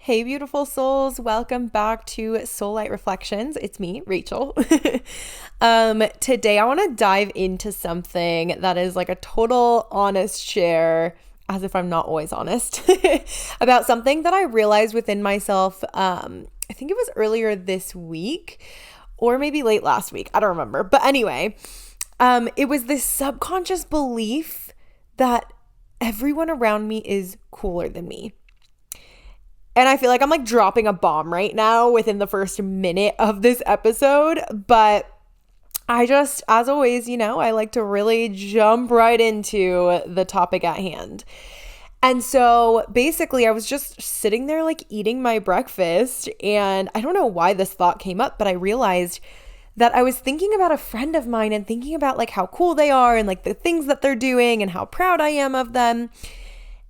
Hey, beautiful souls. Welcome back to Soul Light Reflections. It's me, Rachel. Today I want to dive into something that is like a total honest share, as if I'm not always honest, about something that I realized within myself. I think it was earlier this week or maybe late last week. I don't remember. But anyway, it was this subconscious belief that everyone around me is cooler than me. And I feel like I'm like dropping a bomb right now within the first minute of this episode. But I just, as always, I like to really jump right into the topic at hand. And so basically I was just sitting there like eating my breakfast. And I don't know why this thought came up, but I realized that I was thinking about a friend of mine and thinking about like how cool they are and like the things that they're doing and how proud I am of them.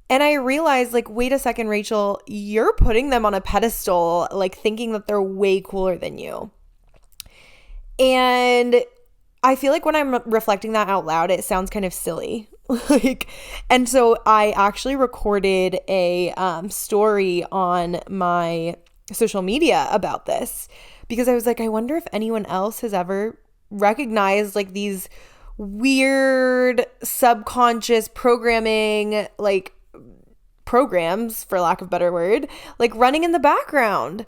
And I realized, like, wait a second, Rachel, you're putting them on a pedestal, like thinking that they're way cooler than you. And I feel like when I'm reflecting that out loud, it sounds kind of silly. And so I actually recorded a story on my social media about this because I was like, I wonder if anyone else has ever recognized like these weird subconscious programming, like programs, for lack of a better word, like running in the background.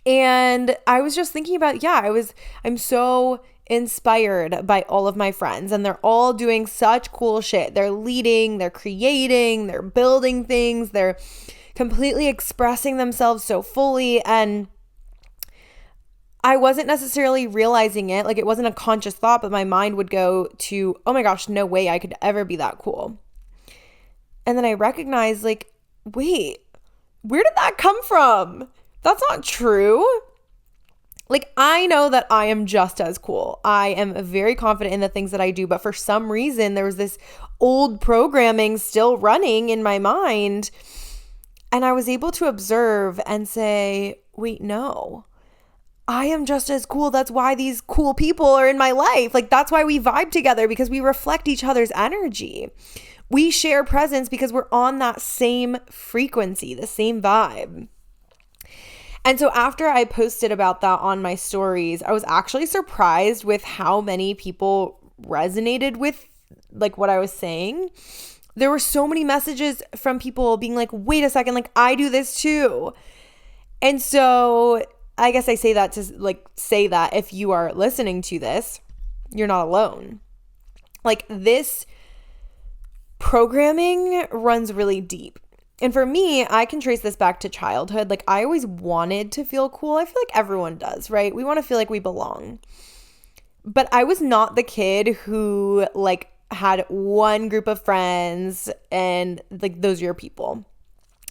And I was just thinking about, I'm so inspired by all of my friends and they're all doing such cool shit. They're leading, they're creating, they're building things, they're completely expressing themselves so fully. And I wasn't necessarily realizing it. Like it wasn't a conscious thought, but my mind would go to, oh my gosh, no way I could ever be that cool. And then I recognized like, wait, where did that come from? That's not true. Like, I know that I am just as cool. I am very confident in the things that I do, but for some reason, there was this old programming still running in my mind. And I was able to observe and say, wait, no, I am just as cool. That's why these cool people are in my life. Like, that's why we vibe together, because we reflect each other's energy. We share presence because we're on that same frequency, the same vibe. And so after I posted about that on my stories, I was actually surprised with how many people resonated with like what I was saying. There were so many messages from people being like, wait a second, like I do this too. And so I guess I say that to like say that if you are listening to this, you're not alone. Like this programming runs really deep. And for me, I can trace this back to childhood. Like I always wanted to feel cool. I feel like everyone does, right? We want to feel like we belong. But I was not the kid who like had one group of friends and like those are your people.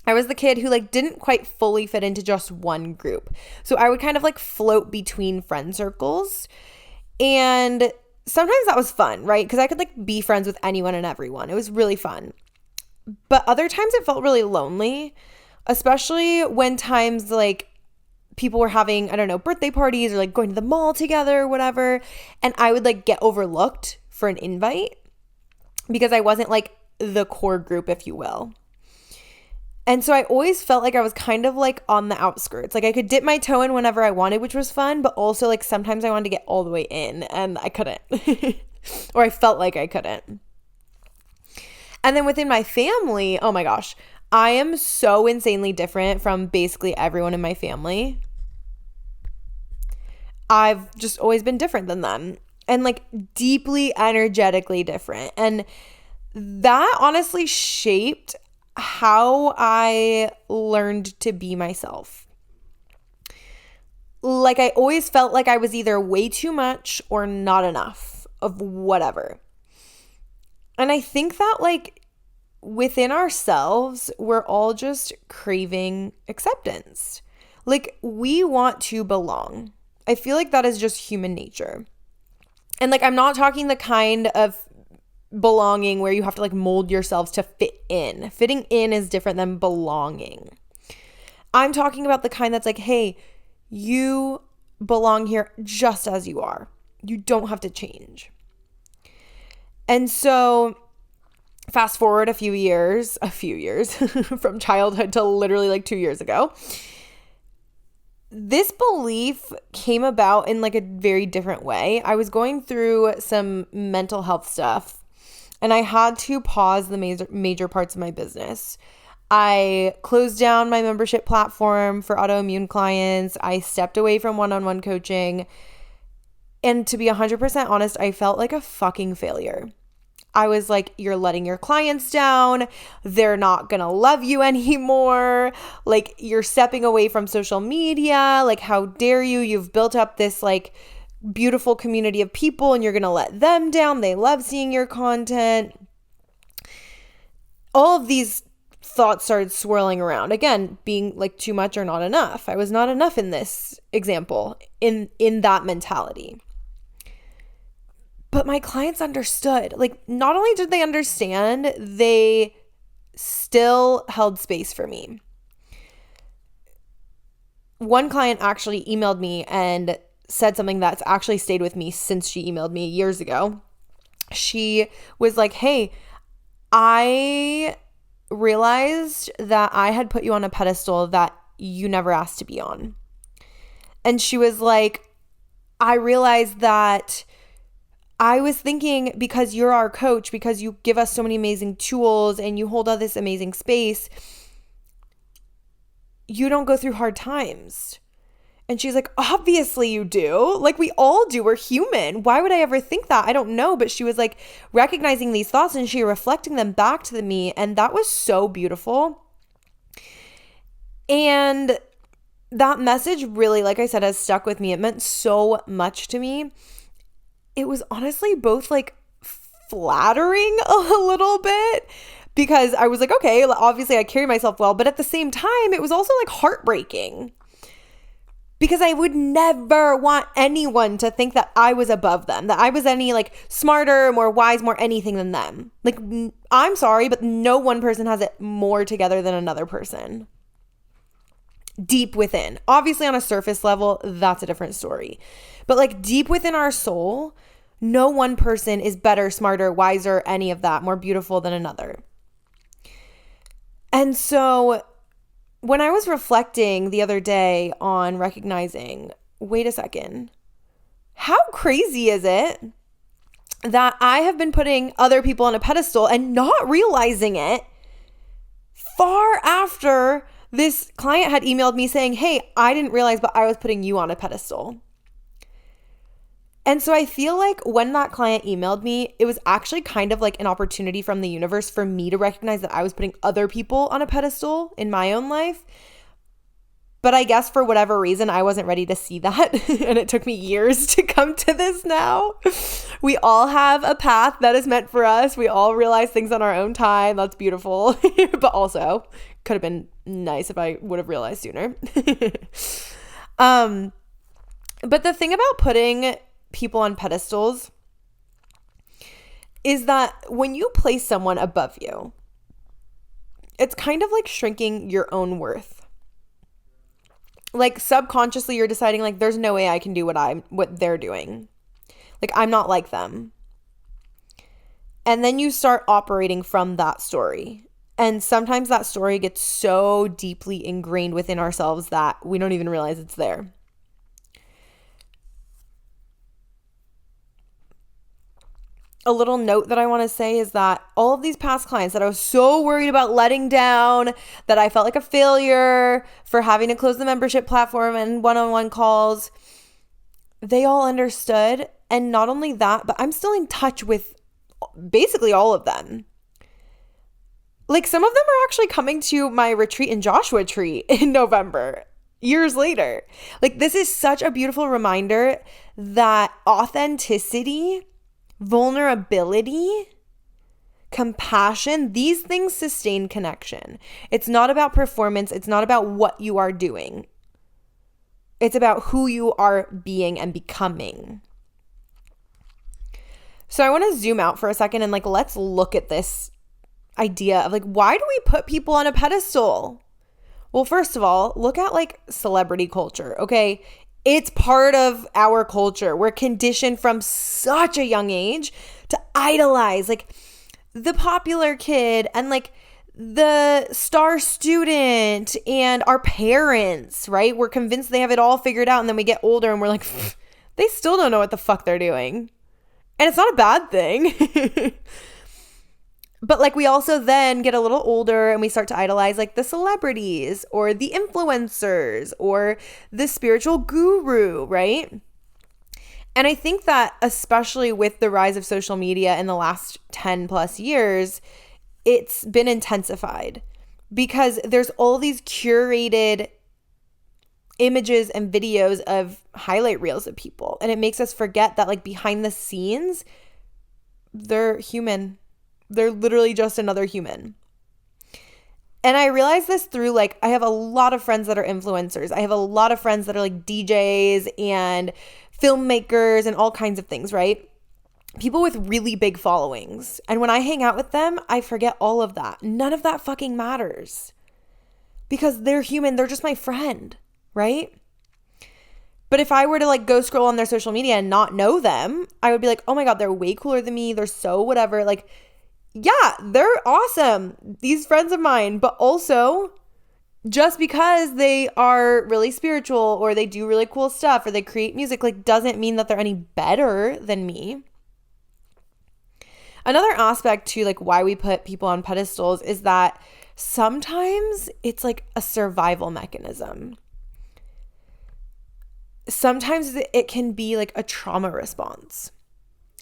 I was the kid who like didn't quite fully fit into just one group. So I would kind of like float between friend circles. And sometimes that was fun, right? Because I could like be friends with anyone and everyone. It was really fun. But other times it felt really lonely, especially when times like people were having, I don't know, birthday parties or like going to the mall together or whatever. And I would like get overlooked for an invite because I wasn't like the core group, if you will. And so I always felt like I was kind of like on the outskirts. Like I could dip my toe in whenever I wanted, which was fun, but also like sometimes I wanted to get all the way in and I couldn't. Or I felt like I couldn't. And then within my family, oh my gosh, I am so insanely different from basically everyone in my family. I've just always been different than them and like deeply energetically different. And that honestly shaped how I learned to be myself. Like I always felt like I was either way too much or not enough of whatever. And I think that like within ourselves, we're all just craving acceptance. Like we want to belong. I feel like that is just human nature. And like I'm not talking the kind of belonging where you have to like mold yourselves to fit in. Fitting in is different than belonging. I'm talking about the kind that's like, hey, you belong here just as you are. You don't have to change. And so Fast forward a few years from childhood to literally like 2 years ago. This belief came about in like a very different way. I was going through some mental health stuff and I had to pause the major parts of my business. I closed down my membership platform for autoimmune clients. I stepped away from one-on-one coaching. And to be 100% honest, I felt like a fucking failure. I was like, you're letting your clients down. They're not going to love you anymore. Like, you're stepping away from social media. Like, how dare you? You've built up this like beautiful community of people and you're going to let them down. They love seeing your content. All of these thoughts started swirling around. Again, being like too much or not enough. I was not enough in this example, in that mentality. But my clients understood. Like, not only did they understand, they still held space for me. One client actually emailed me and said something that's actually stayed with me since she emailed me years ago. She was like, hey, I realized that I had put you on a pedestal that you never asked to be on. And she was like, I realized that I was thinking, because you're our coach, because you give us so many amazing tools and you hold all this amazing space, you don't go through hard times. And she's like, obviously you do. Like, we all do. We're human. Why would I ever think that? I don't know. But she was like recognizing these thoughts and she reflecting them back to me. And that was so beautiful. And that message really, like I said, has stuck with me. It meant so much to me. It was honestly both like flattering a little bit, because I was like, okay, obviously I carry myself well, but at the same time, it was also like heartbreaking, because I would never want anyone to think that I was above them, that I was any like smarter, more wise, more anything than them. Like, I'm sorry, but no one person has it more together than another person. Deep within. Obviously on a surface level, that's a different story. But like deep within our soul, no one person is better, smarter, wiser, any of that, more beautiful than another. And so when I was reflecting the other day on recognizing, wait a second, how crazy is it that I have been putting other people on a pedestal and not realizing it far after this client had emailed me saying, hey, I didn't realize, but I was putting you on a pedestal. And so I feel like when that client emailed me, it was actually kind of like an opportunity from the universe for me to recognize that I was putting other people on a pedestal in my own life. But I guess for whatever reason, I wasn't ready to see that. And it took me years to come to this now. We all have a path that is meant for us. We all realize things on our own time. That's beautiful. But also could have been nice if I would have realized sooner. But the thing about putting people on pedestals is that when you place someone above you, it's kind of like shrinking your own worth. Like subconsciously you're deciding like, there's no way I can do what they're doing. Like, I'm not like them. And then you start operating from that story. And sometimes that story gets so deeply ingrained within ourselves that we don't even realize it's there. A little note that I want to say is that all of these past clients that I was so worried about letting down, that I felt like a failure for having to close the membership platform and one-on-one calls, they all understood. And not only that, but I'm still in touch with basically all of them. Like, some of them are actually coming to my retreat in Joshua Tree in November, years later. Like, this is such a beautiful reminder that authenticity, vulnerability, compassion, these things sustain connection. It's not about performance. It's not about what you are doing. It's about who you are being and becoming. So I want to zoom out for a second and like, let's look at this idea of like, why do we put people on a pedestal? Well, first of all, look at like celebrity culture, okay? It's part of our culture. We're conditioned from such a young age to idolize. Like, the popular kid and like the star student and our parents, right? We're convinced they have it all figured out, and then we get older and we're like, they still don't know what the fuck they're doing. And it's not a bad thing. But like we also then get a little older and we start to idolize like the celebrities or the influencers or the spiritual guru, right? And I think that especially with the rise of social media in the last 10 plus years, it's been intensified because there's all these curated images and videos of highlight reels of people. And it makes us forget that like behind the scenes, they're human. They're literally just another human. And I realized this through like, I have a lot of friends that are influencers. I have a lot of friends that are like DJs and filmmakers and all kinds of things, right? People with really big followings. And when I hang out with them, I forget all of that. None of that fucking matters because they're human. They're just my friend, right? But if I were to like go scroll on their social media and not know them, I would be like, oh my God, they're way cooler than me. They're so whatever. Like, yeah, they're awesome. These friends of mine, but also just because they are really spiritual or they do really cool stuff or they create music, like doesn't mean that they're any better than me. Another aspect to like why we put people on pedestals is that sometimes it's like a survival mechanism. Sometimes it can be like a trauma response.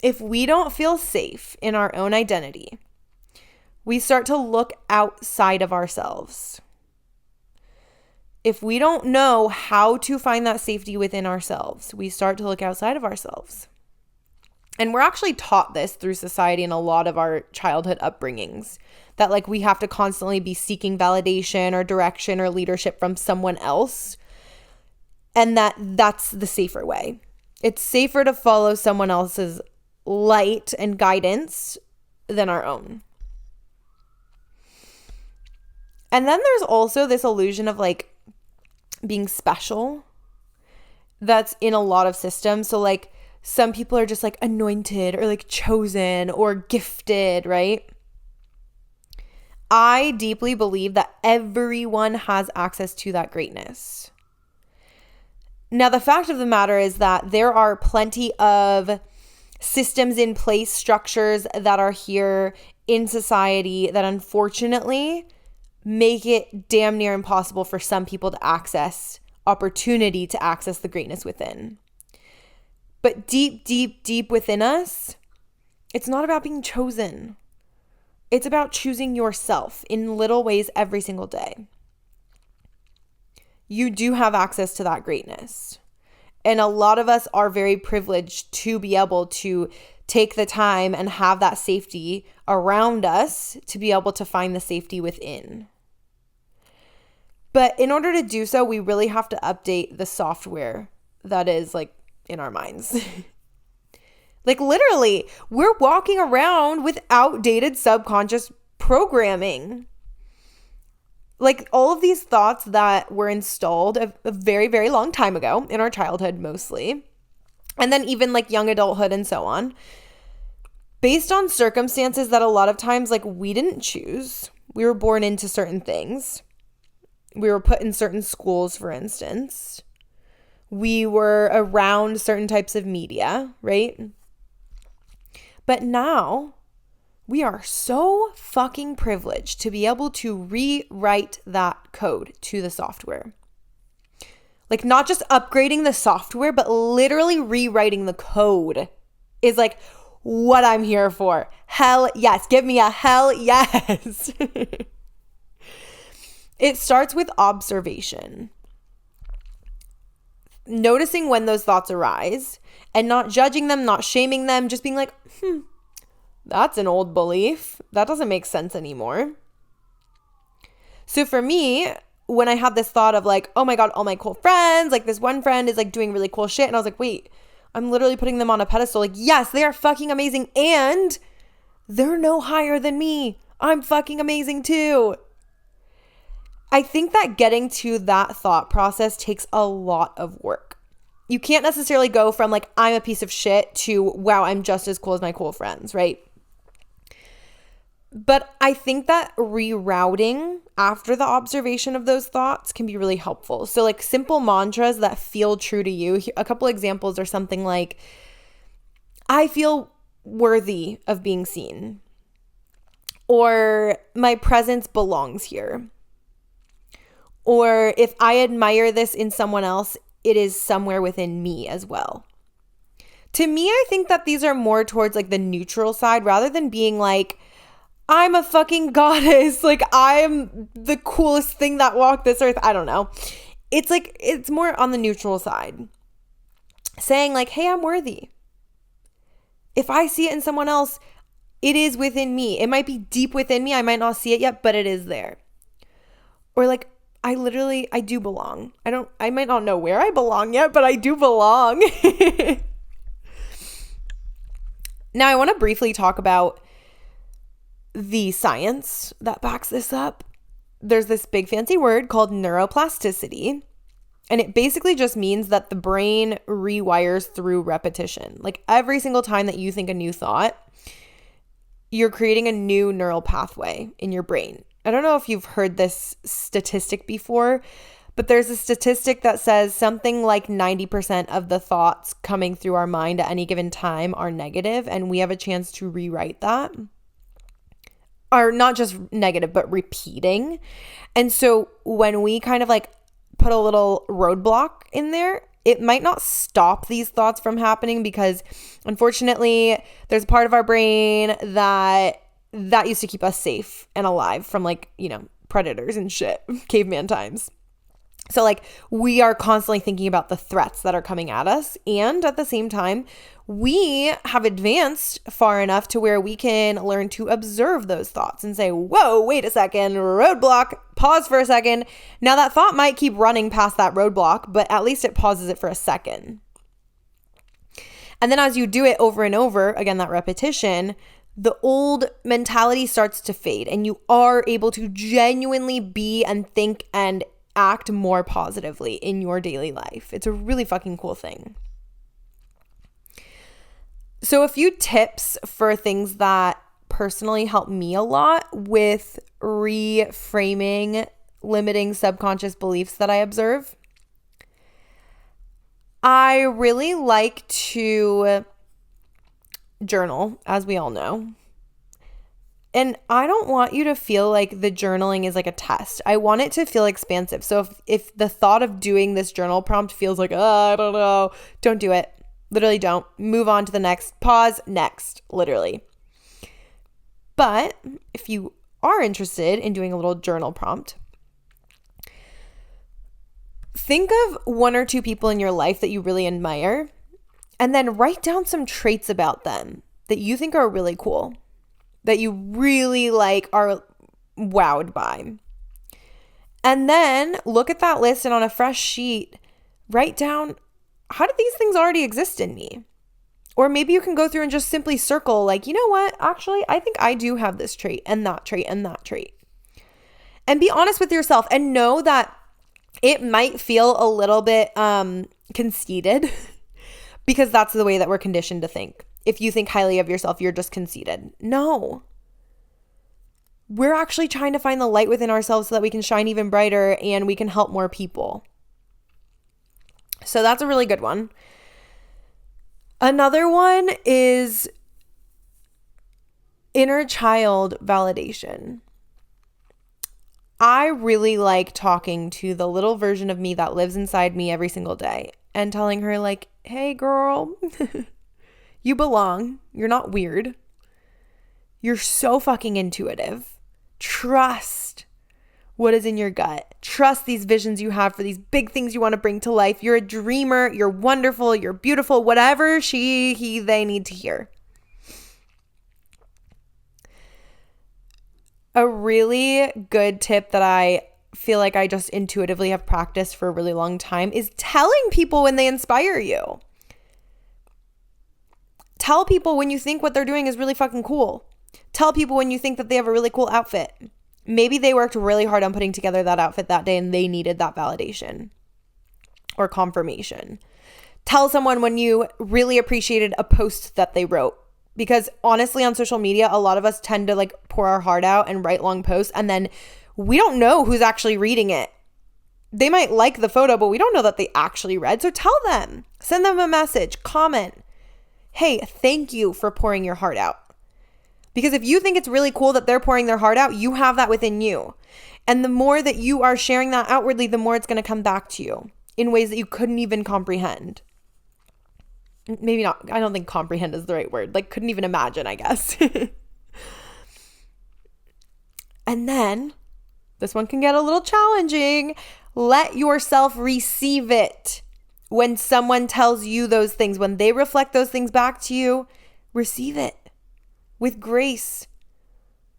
If we don't feel safe in our own identity, we start to look outside of ourselves. If we don't know how to find that safety within ourselves, we start to look outside of ourselves. And we're actually taught this through society in a lot of our childhood upbringings, that like we have to constantly be seeking validation or direction or leadership from someone else, and that's the safer way. It's safer to follow someone else's light and guidance than our own. And then there's also this illusion of like being special that's in a lot of systems. So like some people are just like anointed or like chosen or gifted, right? I deeply believe that everyone has access to that greatness. Now, the fact of the matter is that there are plenty of systems in place, structures that are here in society that unfortunately make it damn near impossible for some people to access opportunity to access the greatness within. But deep, deep, deep within us, it's not about being chosen. It's about choosing yourself in little ways every single day. You do have access to that greatness. And a lot of us are very privileged to be able to take the time and have that safety around us to be able to find the safety within. But in order to do so, we really have to update the software that is like in our minds. Like literally, we're walking around with outdated subconscious programming. Like all of these thoughts that were installed a very, very long time ago in our childhood mostly, and then even like young adulthood and so on, based on circumstances that a lot of times like we didn't choose. We were born into certain things. We were put in certain schools, for instance. We were around certain types of media, right? But now we are so fucking privileged to be able to rewrite that code to the software. Like not just upgrading the software, but literally rewriting the code is like what I'm here for. Hell yes. Give me a hell yes. It starts with observation. Noticing when those thoughts arise and not judging them, not shaming them, just being like, that's an old belief. That doesn't make sense anymore. So for me, when I had this thought of like, oh my God, all my cool friends, like this one friend is like doing really cool shit. And I was like, wait, I'm literally putting them on a pedestal. Like, yes, they are fucking amazing. And they're no higher than me. I'm fucking amazing too. I think that getting to that thought process takes a lot of work. You can't necessarily go from like, I'm a piece of shit to, wow, I'm just as cool as my cool friends, right? But I think that rerouting after the observation of those thoughts can be really helpful. So like simple mantras that feel true to you. A couple examples are something like, I feel worthy of being seen. Or my presence belongs here. Or if I admire this in someone else, it is somewhere within me as well. To me, I think that these are more towards like the neutral side rather than being like, I'm a fucking goddess. Like, I'm the coolest thing that walked this earth. I don't know. It's like, it's more on the neutral side. Saying like, hey, I'm worthy. If I see it in someone else, it is within me. It might be deep within me. I might not see it yet, but it is there. Or like, I do belong. I might not know where I belong yet, but I do belong. Now, I want to briefly talk about the science that backs this up. There's this big fancy word called neuroplasticity, and it basically just means that the brain rewires through repetition. Like every single time that you think a new thought, you're creating a new neural pathway in your brain. I don't know if you've heard this statistic before, but there's a statistic that says something like 90% of the thoughts coming through our mind at any given time are negative, and we have a chance to rewrite that. Are not just negative, but repeating. And so when we kind of like put a little roadblock in there, it might not stop these thoughts from happening because unfortunately there's a part of our brain that used to keep us safe and alive from like, predators and shit, caveman times. So like we are constantly thinking about the threats that are coming at us. And at the same time, we have advanced far enough to where we can learn to observe those thoughts and say, whoa, wait a second, roadblock, pause for a second. Now that thought might keep running past that roadblock, but at least it pauses it for a second. And then as you do it over and over, again, that repetition, the old mentality starts to fade and you are able to genuinely be and think and act more positively in your daily life. It's a really fucking cool thing. So a few tips for things that personally help me a lot with reframing limiting subconscious beliefs that I observe. I really like to journal, as we all know. And I don't want you to feel like the journaling is like a test. I want it to feel expansive. So if the thought of doing this journal prompt feels like, I don't know, don't do it. Literally don't. Move on to the next. Pause. Next. Literally. But if you are interested in doing a little journal prompt, think of one or two people in your life that you really admire and then write down some traits about them that you think are really cool, that you really like, are wowed by. And then look at that list and on a fresh sheet, write down, how did these things already exist in me? Or maybe you can go through and just simply circle like, you know what? Actually, I think I do have this trait and that trait and that trait. And be honest with yourself and know that it might feel a little bit conceited because that's the way that we're conditioned to think. If you think highly of yourself, you're just conceited. No. We're actually trying to find the light within ourselves so that we can shine even brighter and we can help more people. So that's a really good one. Another one is inner child validation. I really like talking to the little version of me that lives inside me every single day and telling her like, hey girl, you belong. You're not weird. You're so fucking intuitive. Trust what is in your gut. Trust these visions you have for these big things you want to bring to life. You're a dreamer. You're wonderful. You're beautiful. Whatever they need to hear. A really good tip that I feel like I just intuitively have practiced for a really long time is telling people when they inspire you. Tell people when you think what they're doing is really fucking cool. Tell people when you think that they have a really cool outfit. Maybe they worked really hard on putting together that outfit that day and they needed that validation or confirmation. Tell someone when you really appreciated a post that they wrote Because honestly, on social media, a lot of us tend to like pour our heart out and write long posts, and then we don't know who's actually reading it. They might like the photo, but we don't know that they actually read. So tell them, send them a message, comment. Hey, thank you for pouring your heart out. Because if you think it's really cool that they're pouring their heart out, you have that within you. And the more that you are sharing that outwardly, the more it's going to come back to you in ways that you couldn't even comprehend. Maybe not. I don't think comprehend is the right word. Like, couldn't even imagine, I guess. And then, this one can get a little challenging. Let yourself receive it. When someone tells you those things, when they reflect those things back to you, receive it with grace.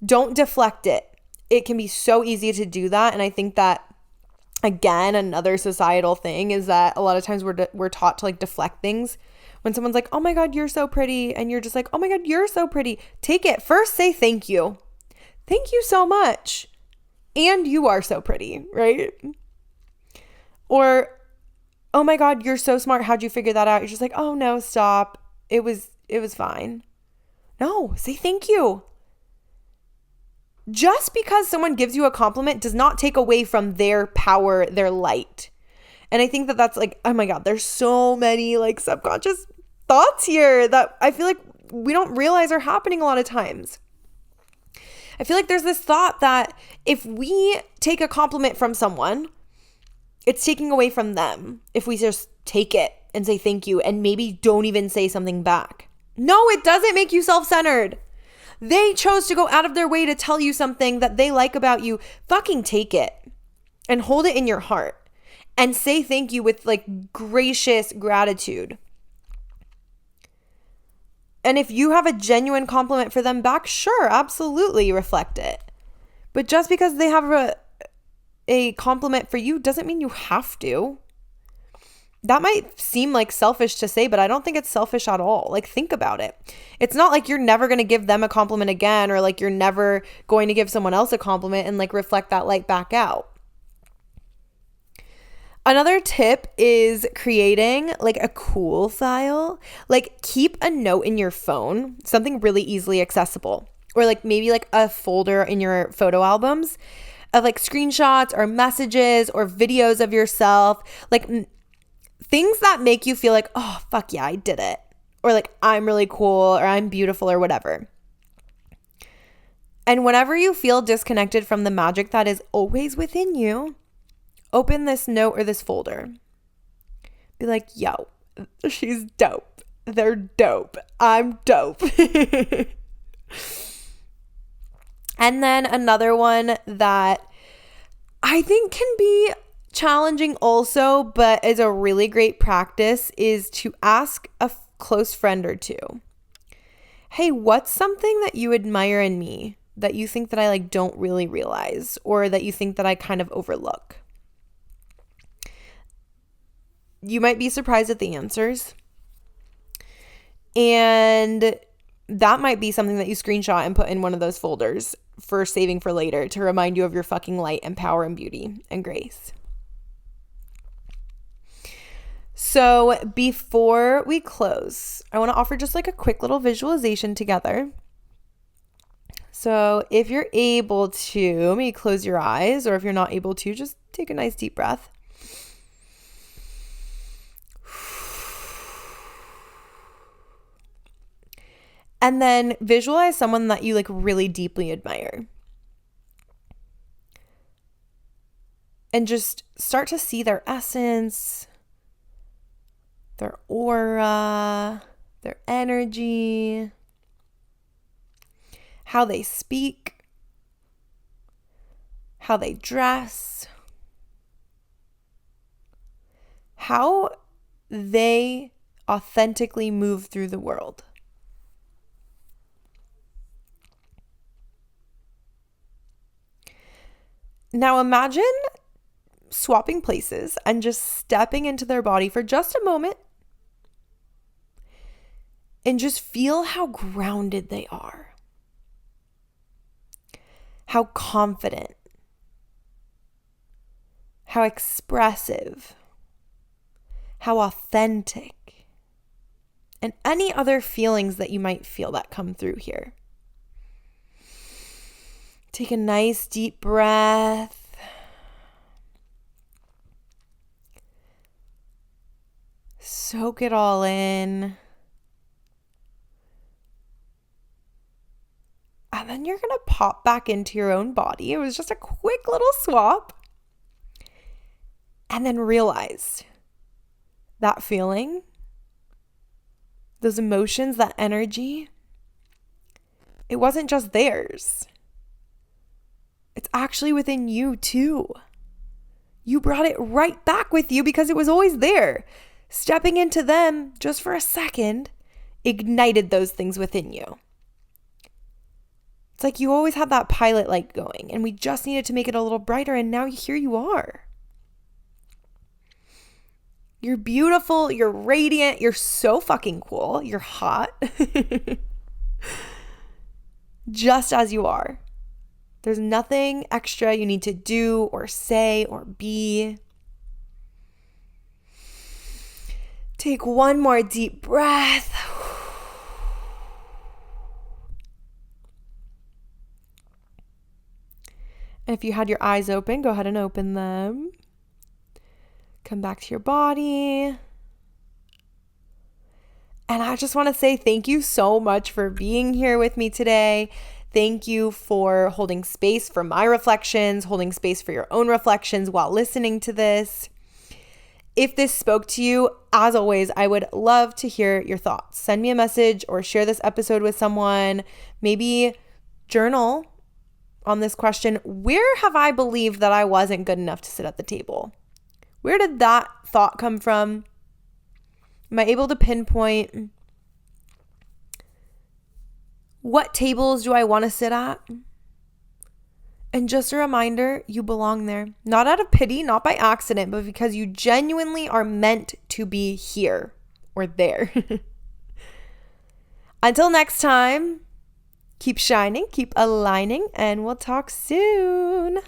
Don't deflect it. It can be so easy to do that. And I think that, again, another societal thing is that a lot of times we're taught to like deflect things. When someone's like, oh my God, you're so pretty. And you're just like, oh my God, you're so pretty. Take it. First, say thank you. Thank you so much. And you are so pretty, right? Or, oh my God, you're so smart. How'd you figure that out? You're just like, oh no, stop. It was fine. No, say thank you. Just because someone gives you a compliment does not take away from their power, their light. And I think that that's like, oh my God, there's so many like subconscious thoughts here that I feel like we don't realize are happening a lot of times. I feel like there's this thought that if we take a compliment from someone, it's taking away from them if we just take it and say thank you and maybe don't even say something back. No, it doesn't make you self-centered. They chose to go out of their way to tell you something that they like about you. Fucking take it and hold it in your heart and say thank you with like gracious gratitude. And if you have a genuine compliment for them back, sure, absolutely reflect it. But just because they have a compliment for you doesn't mean you have to. That might seem like selfish to say, but I don't think it's selfish at all. Like, think about it. It's not like you're never going to give them a compliment again, or like you're never going to give someone else a compliment and like reflect that light back out. Another tip is creating like a cool file. Like, keep a note in your phone, something really easily accessible, or like maybe like a folder in your photo albums of like screenshots or messages or videos of yourself, like things that make you feel like, oh, fuck yeah, I did it. Or like, I'm really cool, or I'm beautiful, or whatever. And whenever you feel disconnected from the magic that is always within you, open this note or this folder. Be like, yo, she's dope. They're dope. I'm dope. And then another one that I think can be challenging also, but is a really great practice, is to ask a close friend or two, hey, what's something that you admire in me that you think that I like don't really realize, or that you think that I kind of overlook? You might be surprised at the answers. And that might be something that you screenshot and put in one of those folders for saving for later to remind you of your fucking light and power and beauty and grace. So before we close, I want to offer just like a quick little visualization together. So if you're able to, maybe close your eyes, or if you're not able to, just take a nice deep breath. And then visualize someone that you like really deeply admire. And just start to see their essence, their aura, their energy, how they speak, how they dress, how they authentically move through the world. Now imagine swapping places and just stepping into their body for just a moment and just feel how grounded they are, how confident, how expressive, how authentic, and any other feelings that you might feel that come through here. Take a nice deep breath. Soak it all in. And then you're going to pop back into your own body. It was just a quick little swap. And then realize that feeling, those emotions, that energy, it wasn't just theirs. It's actually within you too. You brought it right back with you because it was always there. Stepping into them just for a second ignited those things within you. It's like you always had that pilot light going and we just needed to make it a little brighter, and now here you are. You're beautiful, you're radiant, you're so fucking cool, you're hot. Just as you are. There's nothing extra you need to do or say or be. Take one more deep breath. And if you had your eyes open, go ahead and open them. Come back to your body. And I just want to say thank you so much for being here with me today. Thank you for holding space for my reflections, holding space for your own reflections while listening to this. If this spoke to you, as always, I would love to hear your thoughts. Send me a message or share this episode with someone. Maybe journal on this question. Where have I believed that I wasn't good enough to sit at the table? Where did that thought come from? Am I able to pinpoint what tables do I want to sit at? And just a reminder, you belong there. Not out of pity, not by accident, but because you genuinely are meant to be here or there. Until next time, keep shining, keep aligning, and we'll talk soon.